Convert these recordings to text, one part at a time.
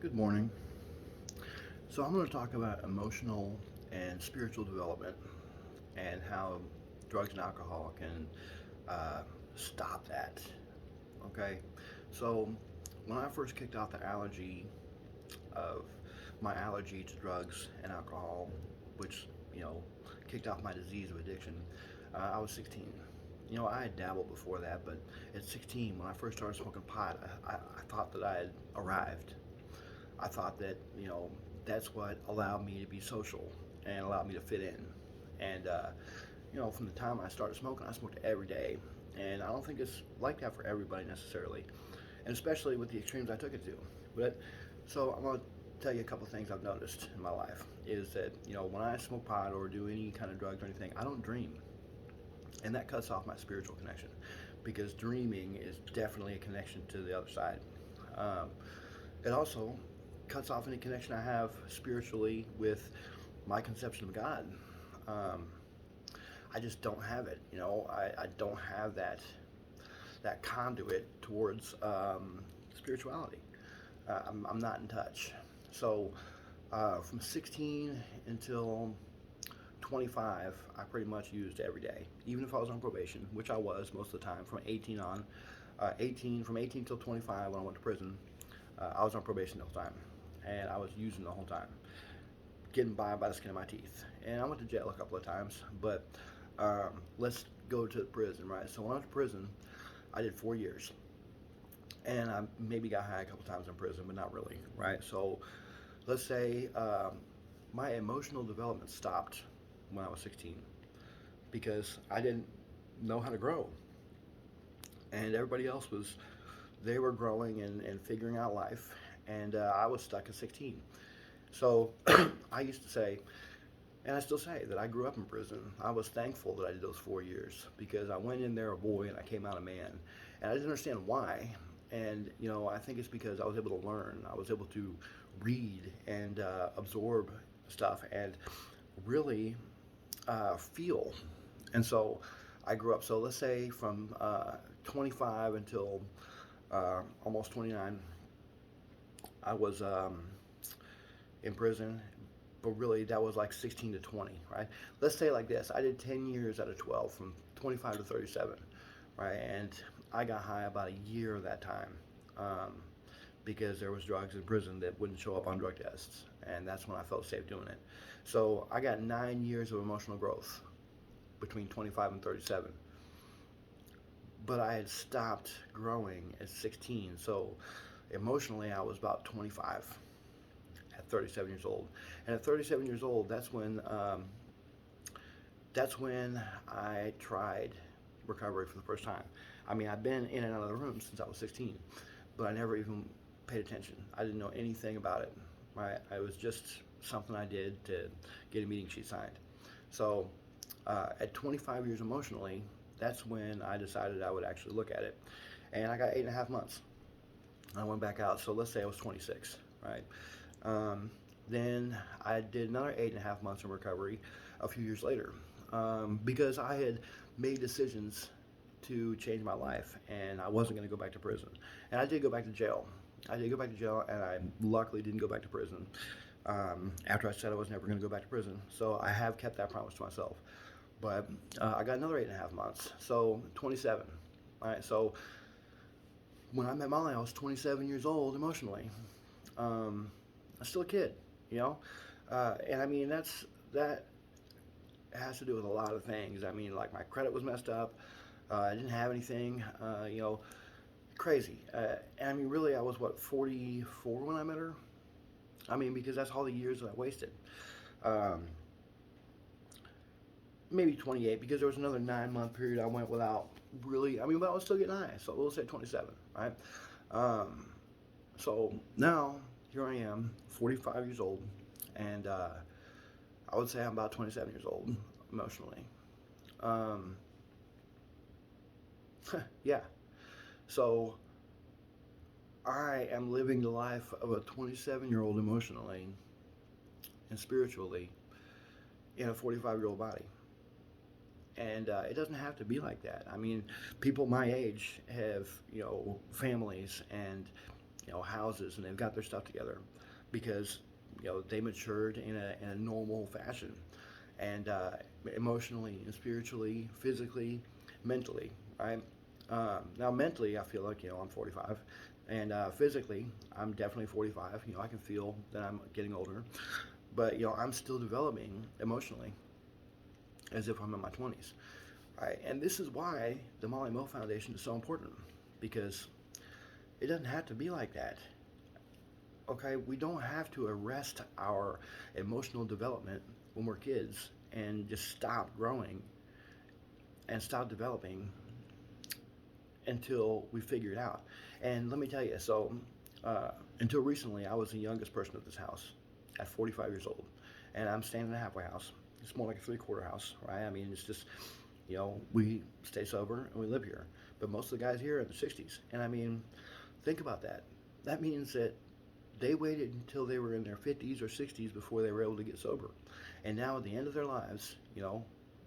Good morning. So, I'm going to talk about emotional and spiritual development and how drugs and alcohol can uh, stop that. Okay. So, when I first kicked off the allergy of my allergy to drugs and alcohol, which, you know, kicked off my disease of addiction, I was 16. I had dabbled before that, but at 16, when I first started smoking pot, I thought that I had arrived. I thought that, that's what allowed me to be social and allowed me to fit in. And, from the time I started smoking, I smoked every day. And I don't think it's like that for everybody necessarily, and especially with the extremes I took it to. But so I'm going to tell you a couple things I've noticed in my life is that, when I smoke pot or do any kind of drugs or anything, I don't dream. And that cuts off my spiritual connection because dreaming is definitely a connection to the other side. Um, it also cuts off any connection I have spiritually with my conception of God. Um, I just don't have it. I don't have that conduit towards spirituality. I'm not in touch. So from 16 until 25, I pretty much used every day, even if I was on probation, which I was most of the time from 18 on. 18 from 18 till 25 when I went to prison, I was on probation the whole time, and I was using the whole time, getting by the skin of my teeth. And I went to jail a couple of times, but let's go to prison, right? So when I went to prison, I did 4 years, and I maybe got high a couple times in prison, but not really, right? So let's say my emotional development stopped when I was 16 because I didn't know how to grow, and everybody else was they were growing and figuring out life, and I was stuck at 16. So I used to say, and I still say, that I grew up in prison. I was thankful that I did those 4 years because I went in there a boy and I came out a man. And I didn't understand why. And, I think it's because I was able to learn. I was able to read and absorb stuff and really feel. And so I grew up. So let's say from 25 until almost 29, I was in prison, but really that was like 16 to 20, right? Let's say like this: I did 10 years out of 12, from 25 to 37, right? And I got high about a year of that time um, because there was drugs in prison that wouldn't show up on drug tests, and that's when I felt safe doing it. So I got 9 years of emotional growth between 25 and 37, but I had stopped growing at 16. So emotionally, I was about 25 at 37 years old. And at 37 years old, that's when I tried recovery for the first time. I mean, I've been in and out of the room since I was 16, but I never even paid attention. I didn't know anything about it. Right? It was just something I did to get a meeting sheet signed. So at 25 years emotionally, that's when I decided I would actually look at it. And I got 8.5 months. I went back out. So let's say I was 26, right? Um, then I did another 8.5 months in recovery a few years later because I had made decisions to change my life and I wasn't going to go back to prison. And I did go back to jail. I did go back to jail, and I luckily didn't go back to prison after I said I was never going to go back to prison. So I have kept that promise to myself. But I got another 8.5 months, so 27. All right, so when I met Molly, I was 27 years old emotionally. Um, I'm still a kid, you know, and I mean that has to do with a lot of things. I mean, like my credit was messed up. I didn't have anything, crazy. And I mean, really, I was what, 44 when I met her. I mean, because that's all the years that I wasted. Um, Maybe 28 because there was another 9 month period I went without really. I mean, but I was still getting high, so we'll say 27, right? Um, so now here I am, 45 years old, and I would say I'm about 27 years old emotionally. Um, yeah. So I am living the life of a 27-year-old emotionally and spiritually in a 45-year-old body. And it doesn't have to be like that. I mean, people my age have, families, and houses, and they've got their stuff together because they matured in a normal fashion, and emotionally and spiritually, physically, mentally, right? Now mentally, I feel like I'm 45, and physically, I'm definitely 45. I can feel that I'm getting older, but I'm still developing emotionally as if I'm in my 20s, right? And this is why the Molly Mo Foundation is so important, because it doesn't have to be like that. Okay, we don't have to arrest our emotional development when we're kids and just stop growing and stop developing until we figure it out. And let me tell you, so until recently, I was the youngest person at this house at 45 years old, and I'm staying in a halfway house. It's more like a three-quarter house, right? I mean, it's just, we stay sober and we live here. But most of the guys here are in the 60s. And I mean, think about that. That means that they waited until they were in their 50s or 60s before they were able to get sober. And now at the end of their lives,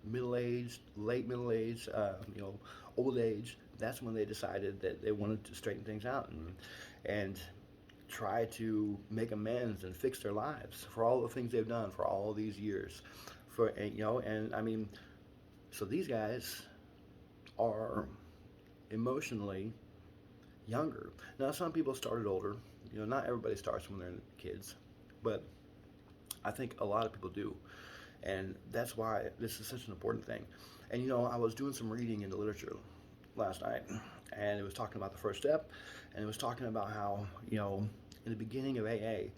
middle-aged, late middle-aged, old age, that's when they decided that they wanted to straighten things out and try to make amends and fix their lives for all the things they've done for all these years. And I mean, so these guys are emotionally younger. Now, some people started older. Not everybody starts when they're kids, but I think a lot of people do. And that's why this is such an important thing. And I was doing some reading in the literature last night, and it was talking about the first step, and it was talking about how, in the beginning of AA,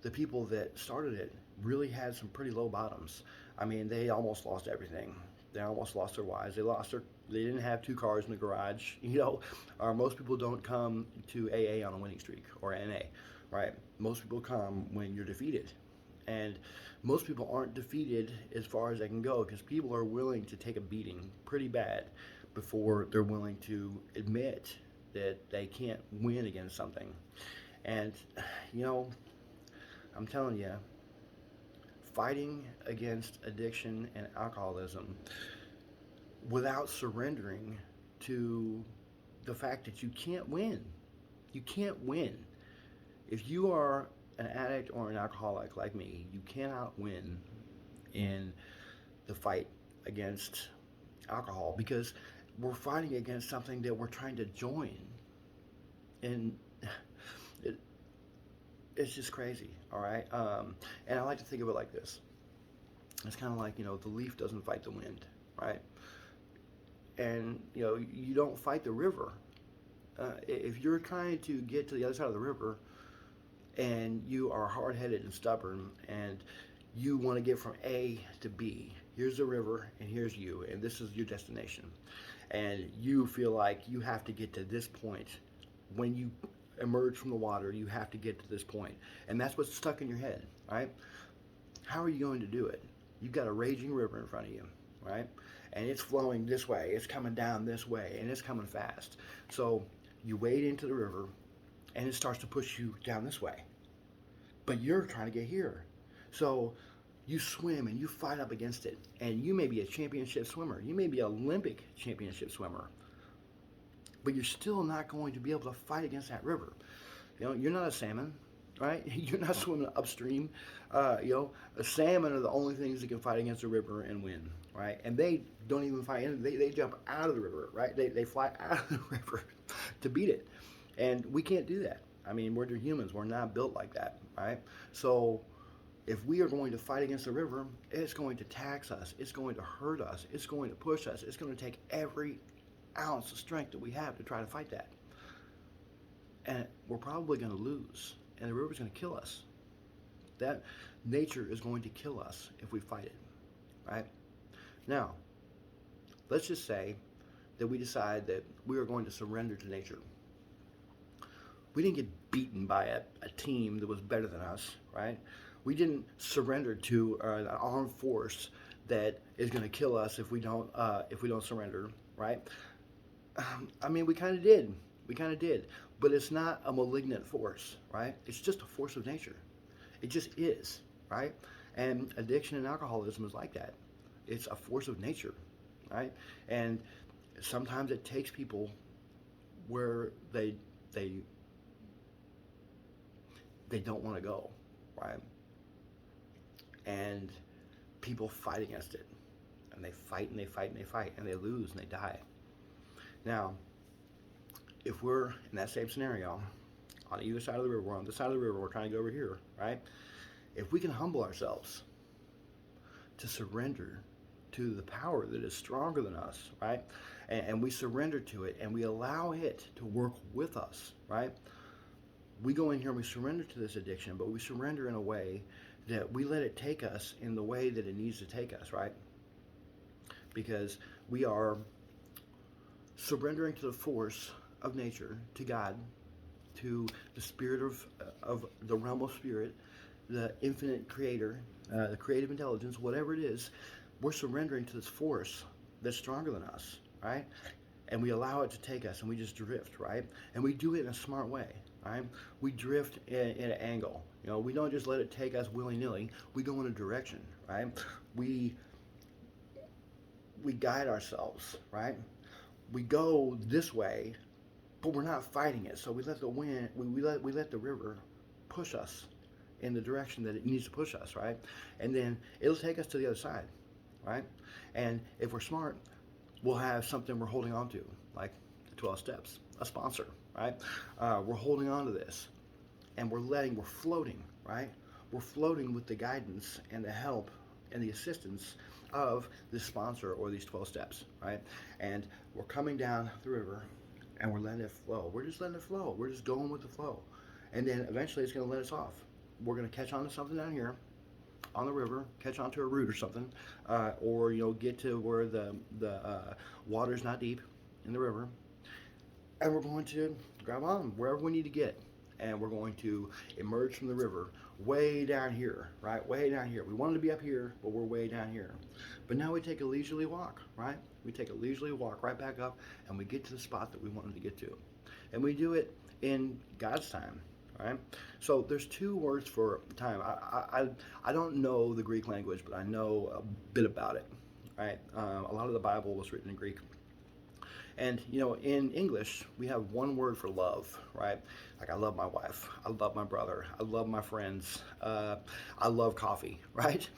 the people that started it really had some pretty low bottoms. I mean, they almost lost everything. They almost lost their wives. They didn't have two cars in the garage, or most people don't come to AA on a winning streak or NA, right? Most people come when you're defeated. And most people aren't defeated as far as they can go, because people are willing to take a beating pretty bad before they're willing to admit that they can't win against something. And, I'm telling you, fighting against addiction and alcoholism without surrendering to the fact that you can't win. You can't win. If you are an addict or an alcoholic like me, you cannot win in the fight against alcohol, because we're fighting against something that we're trying to join. And it's just crazy, all right? And I like to think of it like this. It's kind of like, the leaf doesn't fight the wind, right? And, you don't fight the river. If you're trying to get to the other side of the river and you are hard-headed and stubborn and you want to get from A to B, here's the river and here's you, and this is your destination. And you feel like you have to get to this point. When you emerge from the water, you have to get to this point. And that's what's stuck in your head, right? How are you going to do it? You've got a raging river in front of you, right? And it's flowing this way, it's coming down this way, and it's coming fast. So you wade into the river, and it starts to push you down this way. But you're trying to get here. So you swim and you fight up against it. And you may be a championship swimmer. You may be an Olympic championship swimmer. But you're still not going to be able to fight against that river. You're not a salmon, right? You're not swimming upstream. A salmon are the only things that can fight against the river and win, right? And they don't even fight in. They jump out of the river, right? They fly out of the river to beat it. And we can't do that. I mean, we're humans. We're not built like that, right? So if we are going to fight against the river, it's going to tax us. It's going to hurt us. It's going to push us. It's going to take every ounce of strength that we have to try to fight that. And we're probably going to lose. And the river's going to kill us. That nature is going to kill us if we fight it, right? Now, let's just say that we decide that we are going to surrender to nature. We didn't get beaten by a team that was better than us, right? We didn't surrender to an armed force that is going to kill us if we don't surrender, right? I mean, we kind of did. We kind of did. But it's not a malignant force, right? It's just a force of nature. It just is, right? And addiction and alcoholism is like that. It's a force of nature, right? And sometimes it takes people where they they don't want to go, right? And people fight against it, and they fight and they fight and they fight, and they lose and they die. Now, if we're in that same scenario, on either side of the river, we're on this side of the river, we're trying to go over here, right? If we can humble ourselves to surrender to the power that is stronger than us, right? And we surrender to it, and we allow it to work with us, right? We go in here and we surrender to this addiction, but we surrender in a way that we let it take us in the way that it needs to take us, right? Because we are surrendering to the force of nature, to God, to the spirit of the realm of spirit, the infinite creator, the creative intelligence, whatever it is. We're surrendering to this force that's stronger than us, right? And we allow it to take us, and we just drift, right? And we do it in a smart way, right? We drift in an angle. You know, we don't just let it take us willy-nilly. We go in a direction, right? We guide ourselves, right? We go this way, but we're not fighting it. So we let the wind, we let the river push us in the direction that it needs to push us, right? And then it'll take us to the other side, right? And if we're smart, we'll have something we're holding on to, like the 12 steps, a sponsor, right? We're holding on to this, and we're floating, right? We're floating with the guidance and the help and the assistance of this sponsor or these 12 steps, right? And we're coming down the river, and we're letting it flow. We're just letting it flow. We're just going with the flow. And then eventually it's going to let us off. We're going to catch on to something down here on the river, catch onto a root or something, or get to where the water's not deep in the river, and we're going to grab on wherever we need to get, and we're going to emerge from the river way down here, right? Way down here. We wanted to be up here, but we're way down here. But now we take a leisurely walk, right? We take a leisurely walk right back up, and we get to the spot that we wanted to get to, and we do it in God's time. Right? So there's two words for time. I don't know the Greek language, but I know a bit about it. Right? A lot of the Bible was written in Greek. And in English, we have one word for love, right? Like, I love my wife, I love my brother, I love my friends, I love coffee, right?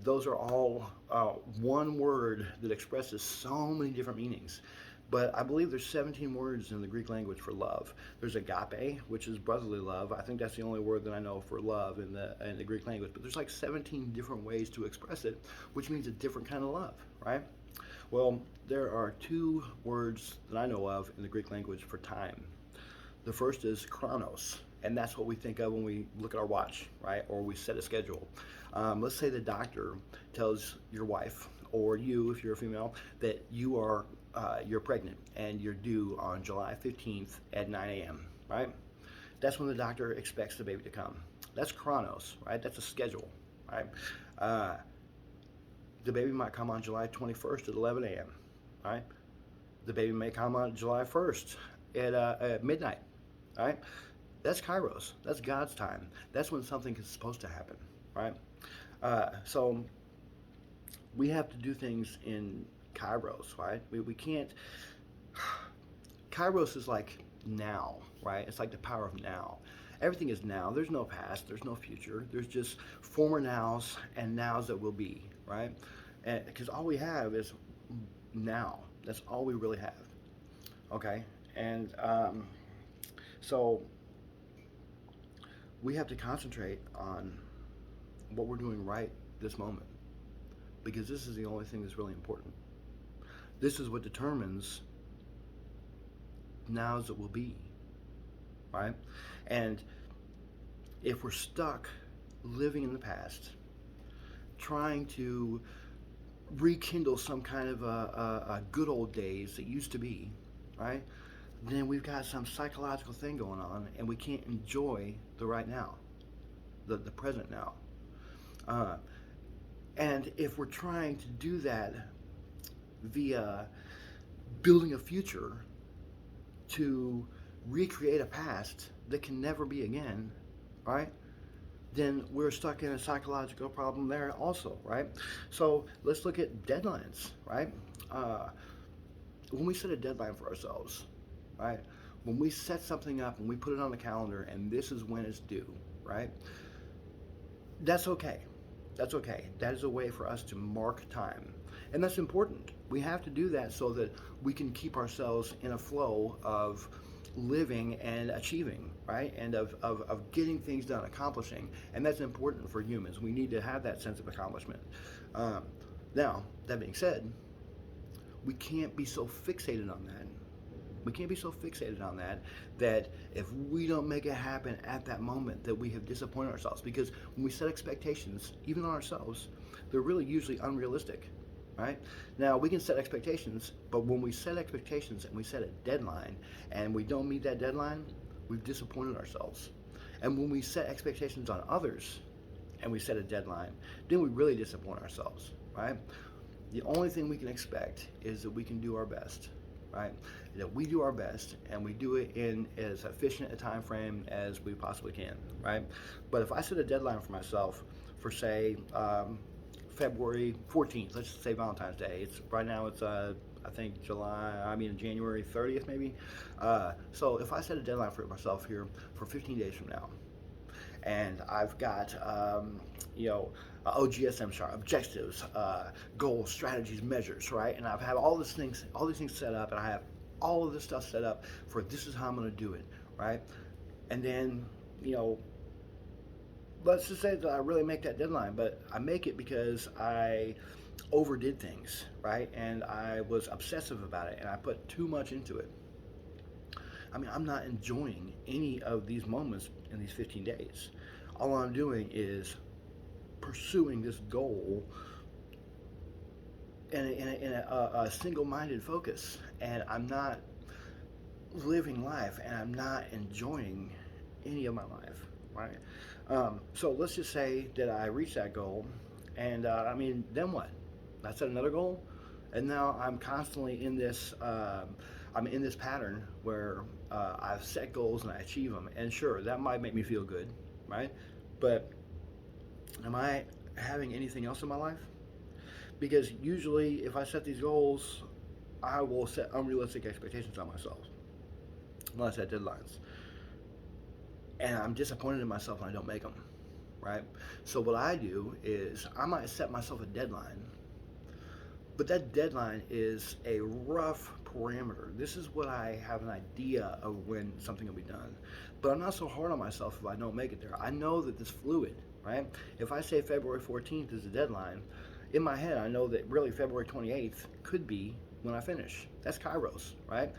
Those are all one word that expresses so many different meanings. But I believe there's 17 words in the Greek language for love. There's agape, which is brotherly love. I think that's the only word that I know for love in the Greek language. But there's like 17 different ways to express it, which means a different kind of love, right? Well, there are two words that I know of in the Greek language for time. The first is chronos, and that's what we think of when we look at our watch, right? Or we set a schedule. Let's say the doctor tells your wife, or you, if you're a female, that you're pregnant and you're due on July 15th at 9 a.m., right? That's when the doctor expects the baby to come. That's chronos, right? That's a schedule, right? The baby might come on July 21st at 11 a.m., right? The baby may come on July 1st at midnight, right? That's kairos. That's God's time. That's when something is supposed to happen, right? So we have to do things in kairos, right? We can't. Kairos is like now, right? It's like the power of now. Everything is now. There's no past. There's no future. There's just former nows and nows that will be, right? And because all we have is now. That's all we really have. Okay, and so we have to concentrate on what we're doing right this moment, because this is the only thing that's really important. This is what determines nows that will be, right? And if we're stuck living in the past, trying to rekindle some kind of a good old days that used to be, right? Then we've got some psychological thing going on, and we can't enjoy the right now, the present now. And if we're trying to do that via building a future to recreate a past that can never be again, right? Then we're stuck in a psychological problem there also, right? So let's look at deadlines, right? When we set a deadline for ourselves, right, when we set something up and we put it on the calendar and this is when it's due, right? That's okay. That's okay. That is a way for us to mark time. And that's important. We have to do that so that we can keep ourselves in a flow of living and achieving, right? And of getting things done, accomplishing. And that's important for humans. We need to have that sense of accomplishment. Um, Now, that being said, we can't be so fixated on that. We can't be so fixated on that that if we don't make it happen at that moment, that we have disappointed ourselves. Because when we set expectations, even on ourselves, they're really usually unrealistic, right? Now, we can set expectations, but when we set expectations and we set a deadline and we don't meet that deadline, we've disappointed ourselves. And when we set expectations on others and we set a deadline, then we really disappoint ourselves, right? The only thing we can expect is that we can do our best, right? That we do our best and we do it in as efficient a time frame as we possibly can, right? But if I set a deadline for myself for, say, February 14th, let's just say Valentine's Day. It's right now. It's I think January 30th maybe. So if I set a deadline for myself here for 15 days from now, and I've got OGSM chart, objectives, goals, strategies, measures, right? And I've had all these things set up, and I have all of this stuff set up for this is how I'm going to do it, right? And then let's just say that I really make that deadline, but I make it because I overdid things, right? And I was obsessive about it, and I put too much into it. I mean, I'm not enjoying any of these moments in these 15 days. All I'm doing is pursuing this goal in a single-minded focus, and I'm not living life, and I'm not enjoying any of my life, right? So let's just say that I reach that goal, and then what? I set another goal, and now I'm constantly in this. I'm in this pattern where I've set goals and I achieve them, and sure, that might make me feel good, right? But am I having anything else in my life? Because usually, if I set these goals, I will set unrealistic expectations on myself. When I set deadlines, and I'm disappointed in myself when I don't make them, right? So what I do is I might set myself a deadline, but that deadline is a rough parameter. This is what I have an idea of when something will be done. But I'm not so hard on myself if I don't make it there. I know that it's fluid, right? If I say February 14th is the deadline, in my head I know that really February 28th could be when I finish. That's Kairos, right?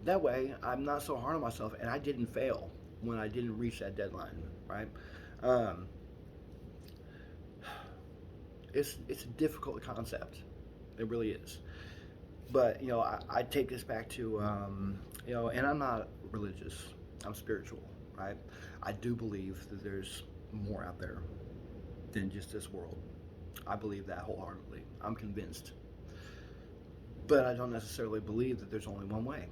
That way I'm not so hard on myself, and I didn't fail when I didn't reach that deadline, right? It's a difficult concept. It really is. But I take this back to and I'm not religious. I'm spiritual, right? I do believe that there's more out there than just this world. I believe that wholeheartedly. I'm convinced. But I don't necessarily believe that there's only one way.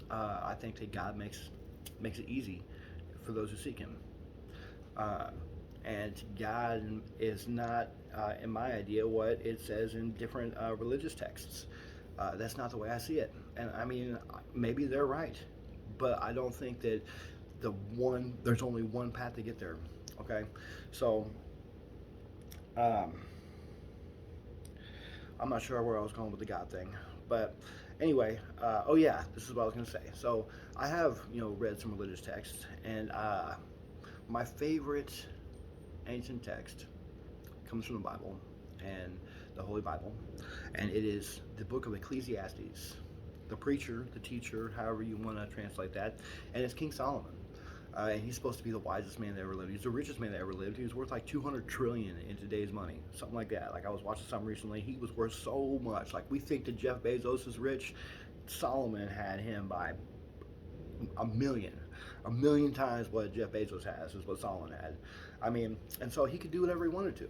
I think that God makes it easy for those who seek Him. And God is not, in my idea, what it says in different religious texts. That's not the way I see it. And I mean, maybe they're right, but I don't think that there's only one path to get there. Okay, so I'm not sure where I was going with the God thing, but anyway, this is what I was going to say. So I have read some religious texts, and my favorite ancient text comes from the Bible and the Holy Bible, and it is the book of Ecclesiastes. The preacher, the teacher, however you want to translate that, and it's King Solomon. And he's supposed to be the wisest man that ever lived. He's the richest man that ever lived. He was worth like 200 trillion in today's money, something like that. Like I was watching something recently. He was worth so much. Like we think that Jeff Bezos is rich. Solomon had him by a million times what Jeff Bezos has is what Solomon had. I mean, and so he could do whatever he wanted to.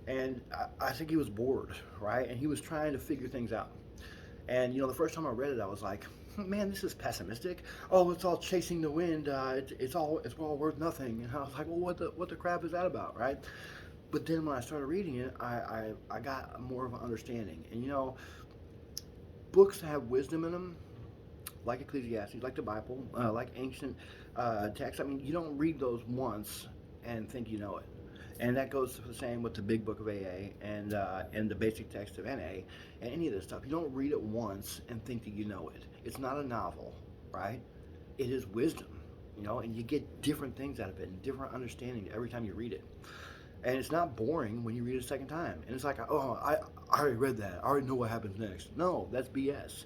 And I think he was bored, right? And he was trying to figure things out. And the first time I read it, I was like, man, this is pessimistic. Oh, it's all chasing the wind. It's all worth nothing. And I was like, well, what the crap is that about, right? But then when I started reading it, I got more of an understanding. And books have wisdom in them, like Ecclesiastes, like the Bible, like ancient texts. I mean, you don't read those once and think you know it. And that goes the same with the Big Book of AA and the basic text of NA and any of this stuff. You don't read it once and think that you know it. It's not a novel, right? It is wisdom, and you get different things out of it and different understanding every time you read it. And it's not boring when you read it a second time. And it's like, oh, I already read that. I already know what happens next. No, that's BS.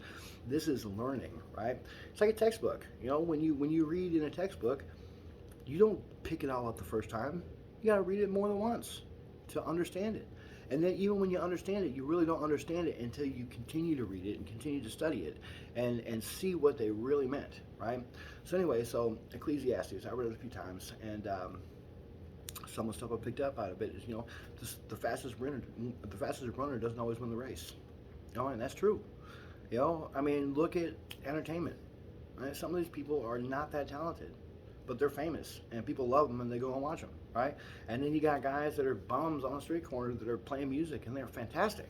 This is learning, right? It's like a textbook. When you read in a textbook, you don't pick it all up the first time. You got to read it more than once to understand it. And then even when you understand it, you really don't understand it until you continue to read it and continue to study it and see what they really meant, right? So anyway, so Ecclesiastes, I read it a few times, and some of the stuff I picked up out of it is, the fastest runner doesn't always win the race. And that's true. I mean, look at entertainment. Right? Some of these people are not that talented, but they're famous, and people love them, and they go and watch them, right? And then you got guys that are bums on the street corner that are playing music, and they're fantastic,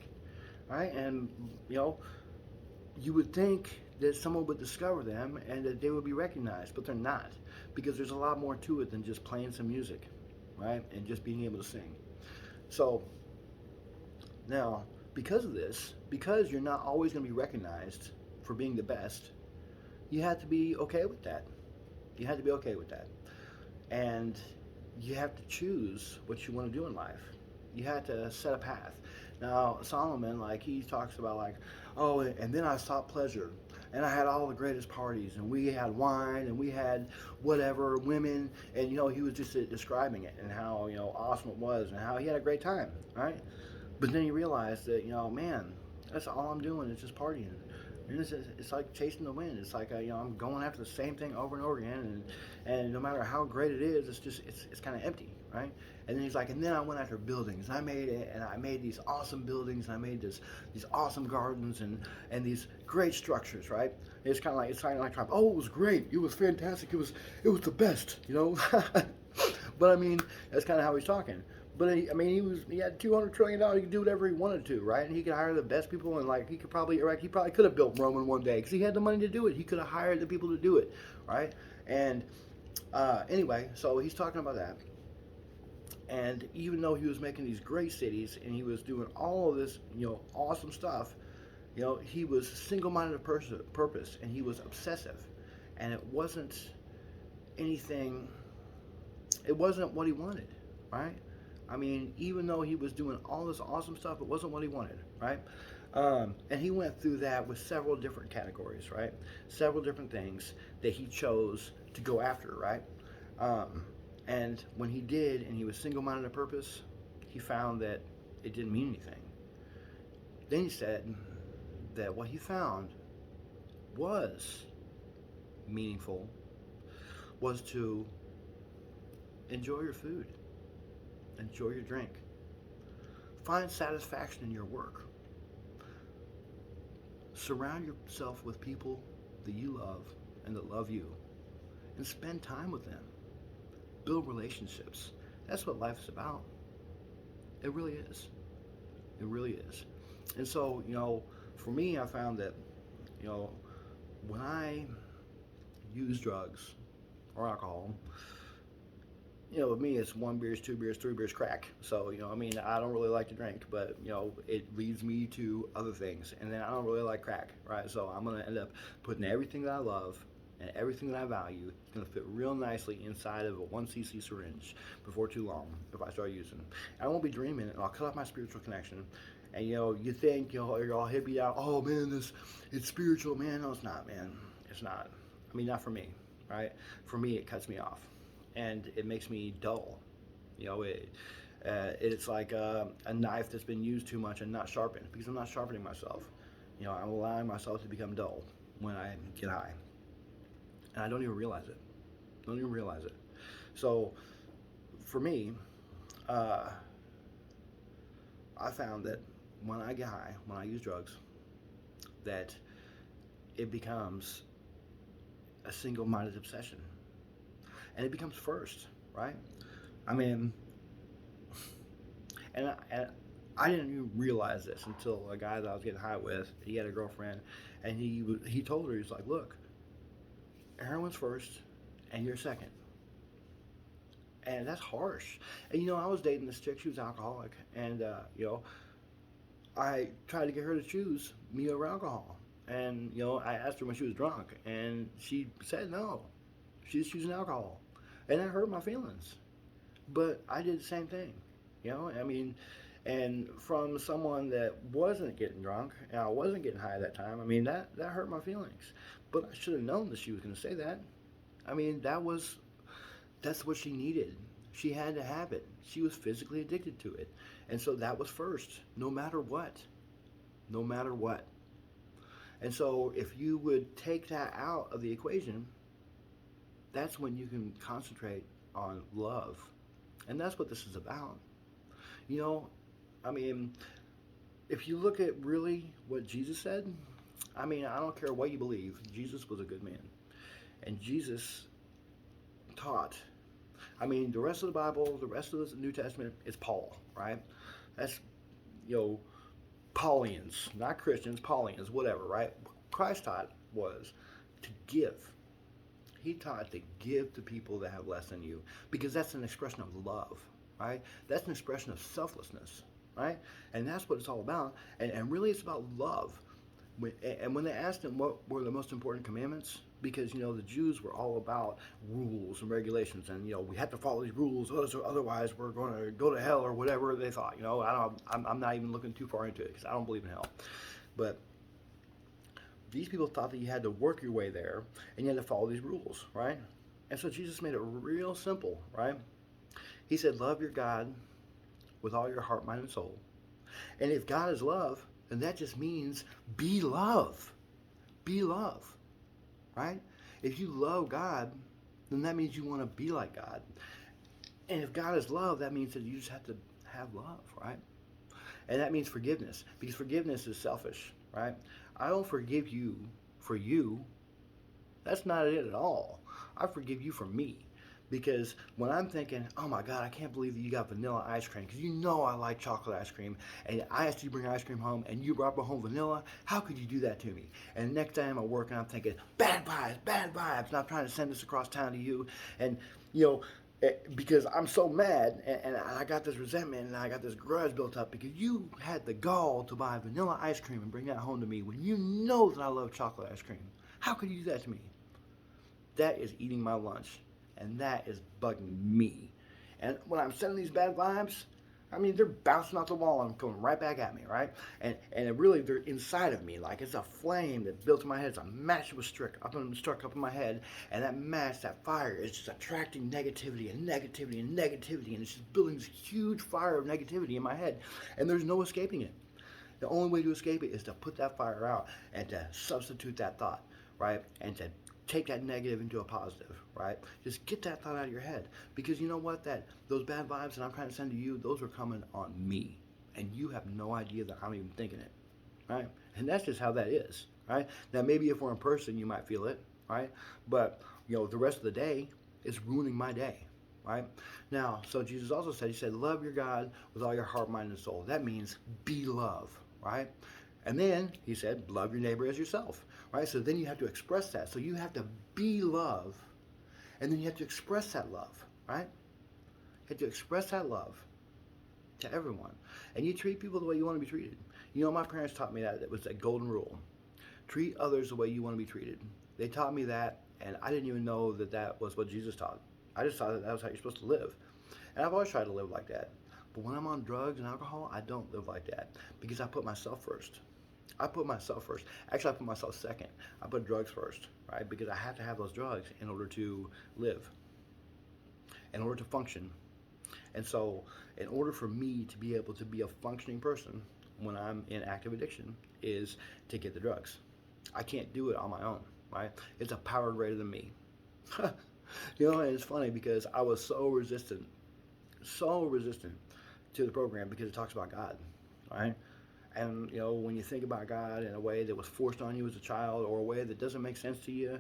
right? And, you would think that someone would discover them and that they would be recognized, but they're not, because there's a lot more to it than just playing some music, right? And just being able to sing. So, now, because of this, because you're not always going to be recognized for being the best, you have to be okay with that. You have to be okay with that. And you have to choose what you want to do in life. You have to set a path. Now, Solomon, he talks about oh, and then I sought pleasure, and I had all the greatest parties, and we had wine, and we had whatever, women, and, he was just describing it and how, awesome it was and how he had a great time, right? But then you realize that, man, that's all I'm doing is just partying. And it's like chasing the wind. It's like, I'm going after the same thing over and over again, and no matter how great it is, it's kind of empty, right? And then he's like, and then I went after buildings. I made these awesome buildings, and I made these awesome gardens and these great structures, right? It's kind of like, oh, it was great. It was fantastic. It was the best, But I mean, that's kind of how he's talking. But he had $200 trillion. He could do whatever he wanted to, right? And he could hire the best people, and he probably could have built Rome in one day because he had the money to do it. He could have hired the people to do it, right? And anyway, so he's talking about that. And even though he was making these great cities and he was doing all of this, awesome stuff, he was single-minded of purpose, and he was obsessive, and it wasn't anything. It wasn't what he wanted, right? I mean, even though he was doing all this awesome stuff, it wasn't what he wanted, right? And he went through that with several different categories, right? Several different things that he chose to go after, right? And when he did, and he was single-minded of purpose, he found that it didn't mean anything. Then he said that what he found was meaningful was to enjoy your food. Enjoy your drink. Find satisfaction in your work. Surround yourself with people that you love and that love you, and spend time with them. Build relationships. That's what life is about. It really is. It really is. And so, for me, I found that, when I use drugs or alcohol, with me, it's 1 beer, 2 beers, 3 beers, crack. So, I don't really like to drink, but, it leads me to other things. And then I don't really like crack, right? So I'm going to end up putting everything that I love and everything that I value is going to fit real nicely inside of a 1cc syringe before too long if I start using them. I won't be dreaming, and I'll cut off my spiritual connection. And, you think, you're all hippie out, oh, man, it's spiritual. Man, no, it's not, man. It's not. Not for me, right? For me, it cuts me off. And it makes me dull. It's like a knife that's been used too much and not sharpened, because I'm not sharpening myself. I'm allowing myself to become dull when I get high. And I don't even realize it. So, for me, I found that when I get high, when I use drugs, that it becomes a single-minded obsession. And it becomes first, right? And I didn't even realize this until a guy that I was getting high with, he had a girlfriend, and he told her, he's like, look, Heroin's first, and you're second. And that's harsh. And I was dating this chick. She was alcoholic, and I tried to get her to choose me over alcohol. And I asked her when she was drunk, and she said no. She's choosing alcohol, and that hurt my feelings. But I did the same thing. I mean, and from someone that wasn't getting drunk, and I wasn't getting high at that time. I mean, that hurt my feelings. But I should have known that she was going to say that. I mean, that's what she needed. She had to have it. She was physically addicted to it. And so that was first, no matter what. No matter what. And so if you would take that out of the equation, that's when you can concentrate on love. And that's what this is about. I mean, if you look at really what Jesus said, I mean, I don't care what you believe. Jesus was a good man. And Jesus taught. I mean, the rest of the Bible, the rest of the New Testament is Paul, right? That's, Paulians, not Christians, Paulians, whatever, right? Christ taught was to give. He taught to give to people that have less than you, because that's an expression of love, right? That's an expression of selflessness, right? And that's what it's all about. And really it's about love. And when they asked him what were the most important commandments, because the Jews were all about rules and regulations, and we have to follow these rules, otherwise we're going to go to hell or whatever they thought. I'm not even looking too far into it because I don't believe in hell, but these people thought that you had to work your way there and you had to follow these rules, right? And so Jesus made it real simple, right? He said, love your God with all your heart, mind, and soul. And if God is love, then that just means be love. Be love, right? If you love God, then that means you want to be like God. And if God is love, that means that you just have to have love, right? And that means forgiveness, because forgiveness is selfish, right? I don't forgive you for you. That's not it at all. I forgive you for me. Because when I'm thinking, oh my God, I can't believe that you got vanilla ice cream, because I like chocolate ice cream, and I asked you to bring ice cream home, and you brought home vanilla, how could you do that to me? And the next day I'm at work, and I'm thinking, bad vibes, and I'm trying to send this across town to you, and, because I'm so mad, and I got this resentment, and I got this grudge built up, because you had the gall to buy vanilla ice cream and bring that home to me, when you know that I love chocolate ice cream. How could you do that to me? That is eating my lunch. And that is bugging me. And when I'm sending these bad vibes, I mean, they're bouncing off the wall and coming right back at me, right? And really, they're inside of me. Like it's a flame that built in my head. It's a match that was struck up in my head. And that match, that fire, is just attracting negativity and negativity and negativity. And it's just building this huge fire of negativity in my head. And there's no escaping it. The only way to escape it is to put that fire out and to substitute that thought, right? And to take that negative into a positive, right? Just get that thought out of your head, because you know what? Those bad vibes that I'm trying to send to you, those are coming on me, and you have no idea that I'm even thinking it, right? And that's just how that is, right? Now maybe if we're in person, you might feel it, right? But the rest of the day, it's ruining my day, right? Now, so Jesus also said, he said, love your God with all your heart, mind, and soul. That means be love, right? And then he said, love your neighbor as yourself, right? So then you have to express that. So you have to be love, and then you have to express that love, right? You have to express that love to everyone. And you treat people the way you want to be treated. My parents taught me that. It was a golden rule. Treat others the way you want to be treated. They taught me that, and I didn't even know that was what Jesus taught. I just thought that was how you're supposed to live. And I've always tried to live like that. But when I'm on drugs and alcohol, I don't live like that, because I put myself first. I put myself first. Actually, I put myself second. I put drugs first, right? Because I have to have those drugs in order to live, in order to function. And so, in order for me to be able to be a functioning person when I'm in active addiction, is to get the drugs. I can't do it on my own, right? It's a power greater than me. And it's funny because I was so resistant to the program, because it talks about God, right? And, when you think about God in a way that was forced on you as a child, or a way that doesn't make sense to you,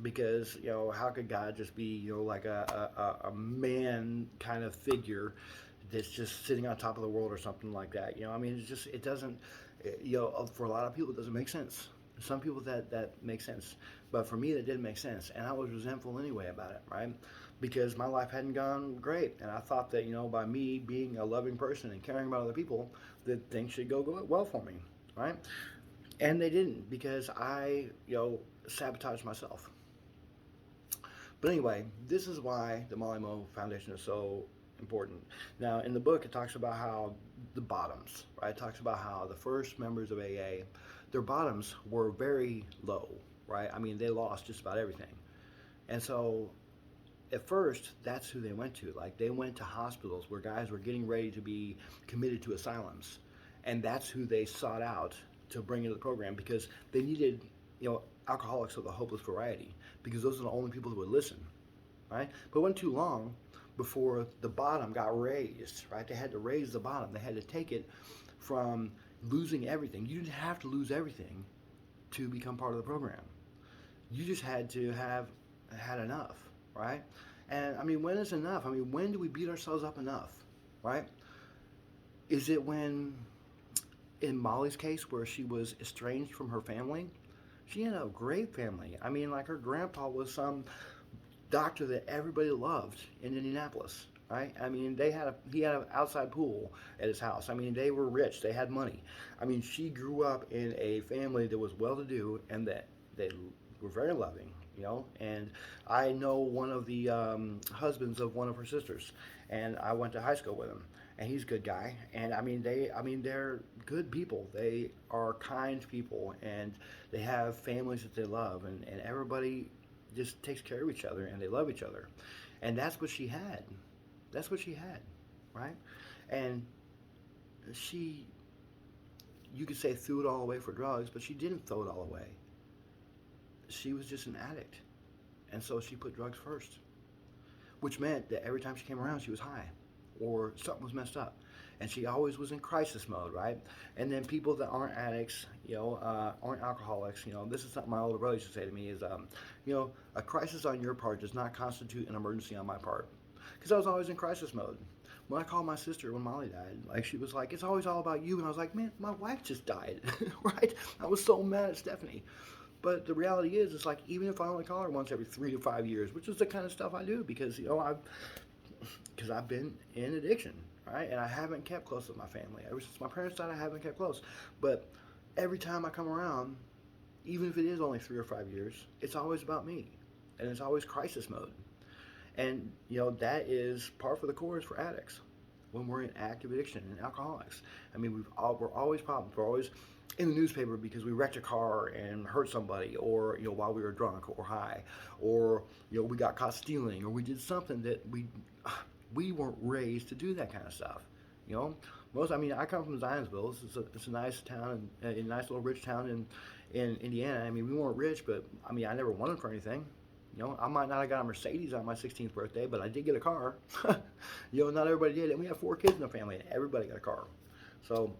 because, how could God just be, like a man kind of figure that's just sitting on top of the world or something like that? I mean, it doesn't, for a lot of people, it doesn't make sense. Some people that makes sense, but for me that didn't make sense, and I was resentful anyway about it, right? Because my life hadn't gone great, and I thought that by me being a loving person and caring about other people, that things should go well for me, right? And they didn't because I sabotaged myself. But anyway, this is why the Molly Mo Foundation is so important. Now, in the book, it talks about how the bottoms, right? It talks about how the first members of AA, their bottoms were very low, right? I mean, they lost just about everything. And so, at first, that's who they went to. Like, they went to hospitals where guys were getting ready to be committed to asylums. And that's who they sought out to bring into the program because they needed, alcoholics of the hopeless variety because those are the only people who would listen, right? But it wasn't too long before the bottom got raised, right? They had to raise the bottom. They had to take it from losing everything. You didn't have to lose everything to become part of the program. You just had to have had enough, right? And I mean, when is enough? I mean, when do we beat ourselves up enough, right? Is it when, in Molly's case, where she was estranged from her family? She had a great family. I mean, like her grandpa was some doctor that everybody loved in Indianapolis, right? I mean, he had an outside pool at his house. I mean, they were rich. They had money. I mean, she grew up in a family that was well-to-do and that they were very loving, And I know one of the husbands of one of her sisters, and I went to high school with him. And he's a good guy, and they're good people. They are kind people, and they have families that they love, and everybody just takes care of each other, and they love each other, and that's what she had. That's what she had, right? And you could say threw it all away for drugs, but she didn't throw it all away. She was just an addict, and so she put drugs first, which meant that every time she came around, she was high or something was messed up. And she always was in crisis mode, right? And then people that aren't addicts, aren't alcoholics, this is something my older brother used to say to me is, a crisis on your part does not constitute an emergency on my part. Because I was always in crisis mode. When I called my sister when Molly died, like she was like, it's always all about you. And I was like, man, my wife just died, right? I was so mad at Stephanie. But the reality is, it's like, even if I only call her once every 3 to 5 years, which is the kind of stuff I do because, I've been in addiction, right? And I haven't kept close with my family. Ever since my parents died, I haven't kept close. But every time I come around, even if it is only 3 or 5 years, it's always about me. And it's always crisis mode. And, that is par for the course for addicts when we're in active addiction and alcoholics. I mean, we're always problems. We're always in the newspaper because we wrecked a car and hurt somebody, or while we were drunk or high, or we got caught stealing, or we did something that we weren't raised to do that kind of stuff. I come from Zionsville. It's a nice town, and a nice little rich town in Indiana. I mean, we weren't rich, but I never wanted for anything. I might not have got a Mercedes on my 16th birthday, but I did get a car. Not everybody did, and we have 4 kids in the family, and everybody got a car. So,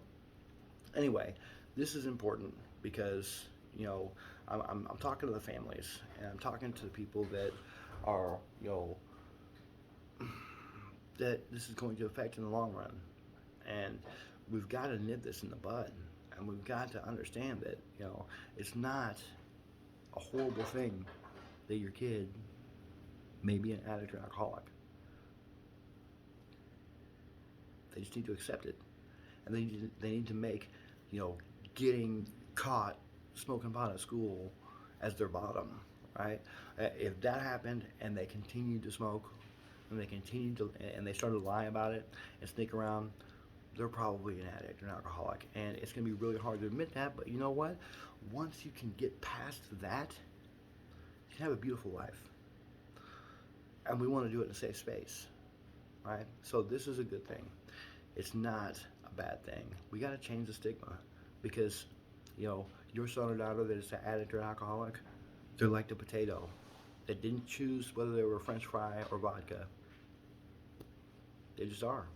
anyway, this is important because I'm talking to the families, and I'm talking to the people that are that this is going to affect in the long run. And we've got to nip this in the bud. And we've got to understand that, it's not a horrible thing that your kid may be an addict or alcoholic. They just need to accept it. And they need to make, getting caught smoking pot at school as their bottom, right? If that happened and they continued to smoke, and they started to lie about it and sneak around, they're probably an addict or an alcoholic. And it's going to be really hard to admit that, but you know what? Once you can get past that, you can have a beautiful life. And we want to do it in a safe space, right? So this is a good thing. It's not a bad thing. We got to change the stigma because, your son or daughter that is an addict or an alcoholic, they're like the potato that didn't choose whether they were French fry or vodka. They just are.